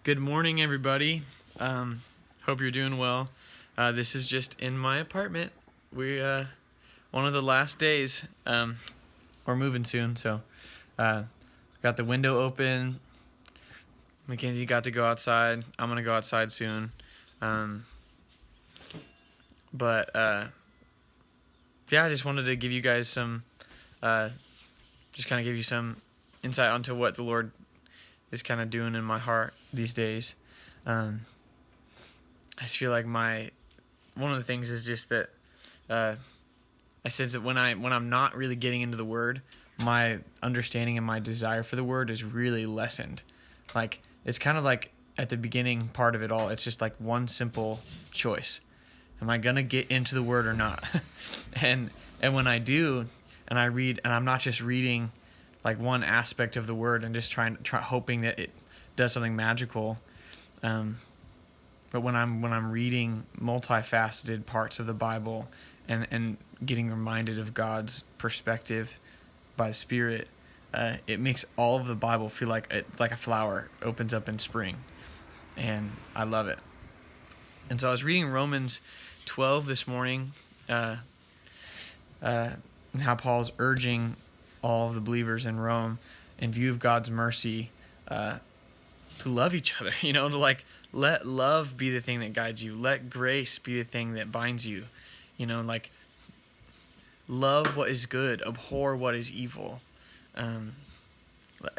Good morning, everybody. Hope you're doing well. This is just in my apartment. One of the last days. We're moving soon, so got the window open. Mackenzie got to go outside. I'm gonna go outside soon. But yeah, I just wanted to give you guys some, just kind of give you some insight onto what the Lord is kind of doing in my heart these days. I just feel like one of the things is just that I sense that when I'm not really getting into the Word, my understanding and my desire for the Word is really lessened. Like, it's kind of like at the beginning part of it all, it's just like one simple choice. Am I gonna get into the Word or not? and when I do, and I read, and I'm not just reading like one aspect of the Word and just hoping that it does something magical. But when I'm reading multifaceted parts of the Bible and getting reminded of God's perspective by the Spirit, it makes all of the Bible feel like a flower opens up in spring, and I love it. And so I was reading Romans 12 this morning, how Paul's urging all of the believers in Rome, in view of God's mercy, to love each other, to let love be the thing that guides you. Let grace be the thing that binds you. Love what is good, abhor what is evil.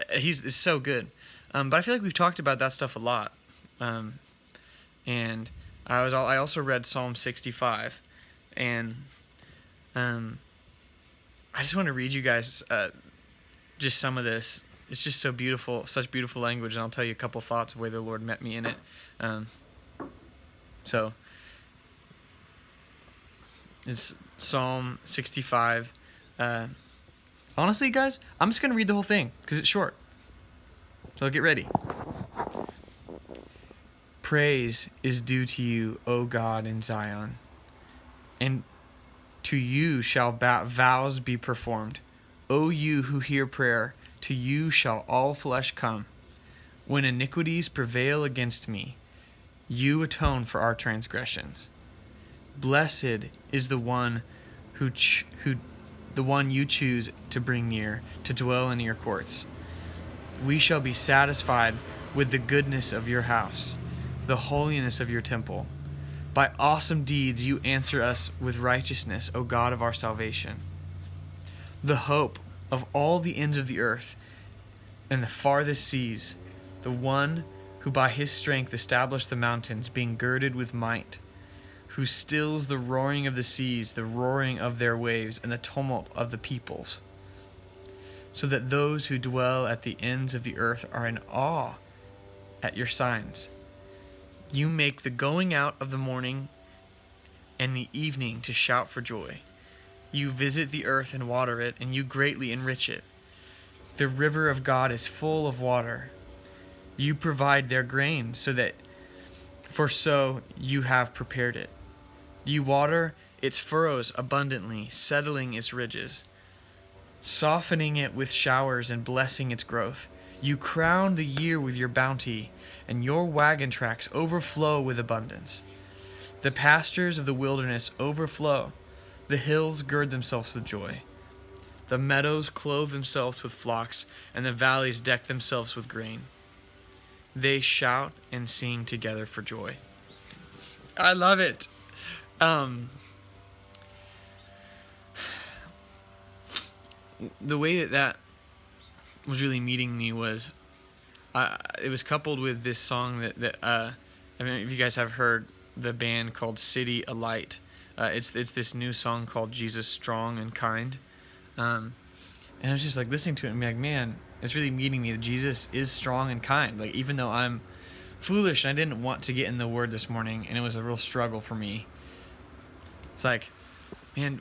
It's so good. But I feel like we've talked about that stuff a lot. And I also read Psalm 65, and I just want to read you guys just some of this. It's just so beautiful, such beautiful language, and I'll tell you a couple thoughts of the way the Lord met me in it. So it's Psalm 65. Honestly, guys, I'm just going to read the whole thing because it's short. So get ready. Praise is due to you, O God, in Zion, and to you shall vows be performed. O you who hear prayer, to you shall all flesh come. When iniquities prevail against me, you atone for our transgressions. Blessed is the one the one you choose to bring near, to dwell in your courts. We shall be satisfied with the goodness of your house, the holiness of your temple. By awesome deeds you answer us with righteousness, O God of our salvation. The hope of all the ends of the earth and the farthest seas, the one who by his strength established the mountains, being girded with might, who stills the roaring of the seas, the roaring of their waves, and the tumult of the peoples, so that those who dwell at the ends of the earth are in awe at your signs. You make the going out of the morning and the evening to shout for joy. You visit the earth and water it, and you greatly enrich it. The river of God is full of water. You provide their grain for so you have prepared it. You water its furrows abundantly, settling its ridges, softening it with showers and blessing its growth. You crown the year with your bounty, and your wagon tracks overflow with abundance. The pastures of the wilderness overflow. The hills gird themselves with joy. The meadows clothe themselves with flocks, and the valleys deck themselves with grain. They shout and sing together for joy. I love it. The way that was really meeting me was, it was coupled with this song that I mean, if you guys have heard the band called City Alight, it's this new song called Jesus Strong and Kind, and I was just like listening to it and being like, man, it's really meeting me that Jesus is strong and kind. Like, even though I'm foolish and I didn't want to get in the Word this morning, and it was a real struggle for me. It's like, man,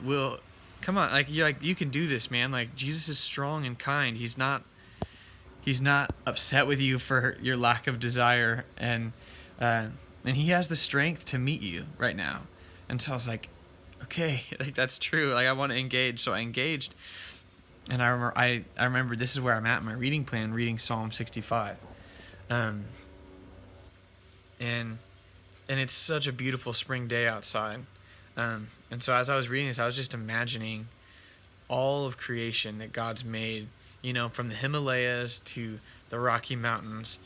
come on, you can do this, man. Like, Jesus is strong and kind. He's not upset with you for your lack of desire, and he has the strength to meet you right now. And so I was like, okay, like, that's true. Like, I want to engage. So I engaged, and I remember this is where I'm at in my reading plan, reading Psalm 65. and it's such a beautiful spring day outside. And so as I was reading this, I was just imagining all of creation that God's made, from the Himalayas to the Rocky Mountains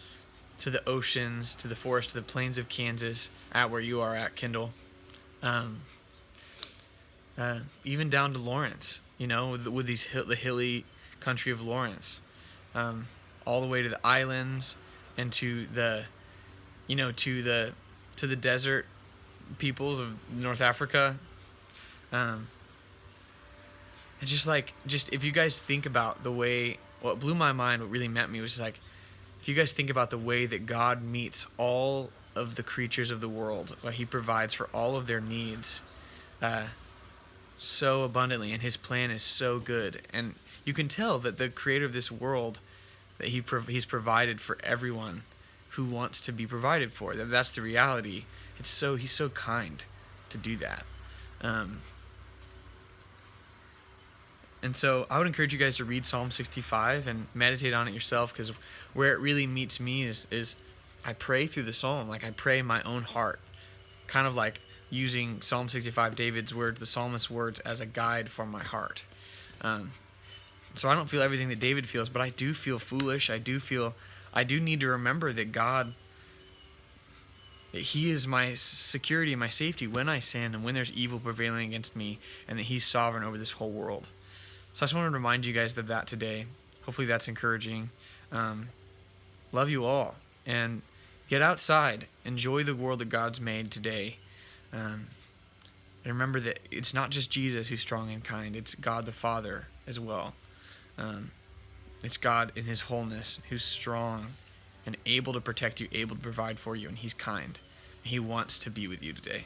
to the oceans to the forest to the plains of Kansas, at where you are at, Kendall. Um, Even down to Lawrence, with the hilly country of Lawrence, all the way to the islands and to the, to the desert peoples of North Africa. And just if you guys think about the way, what blew my mind, what really met me was like, if you guys think about the way that God meets all of the creatures of the world, what he provides for all of their needs, so abundantly, and his plan is so good, and you can tell that the creator of this world, that he's provided for everyone who wants to be provided for. That's the reality. He's so kind to do that. And so I would encourage you guys to read Psalm 65 and meditate on it yourself, because where it really meets me is I pray through the psalm, like I pray my own heart, kind of like using Psalm 65, David's words, the psalmist's words, as a guide for my heart. So I don't feel everything that David feels, but I do feel foolish. I do need to remember that God, that he is my security and my safety when I sin and when there's evil prevailing against me, and that he's sovereign over this whole world. So I just wanted to remind you guys of that today. Hopefully that's encouraging. Love you all. And get outside. Enjoy the world that God's made today. And remember that it's not just Jesus who's strong and kind. It's God the Father as well. It's God in his wholeness who's strong and able to protect you, able to provide for you, and he's kind. He wants to be with you today.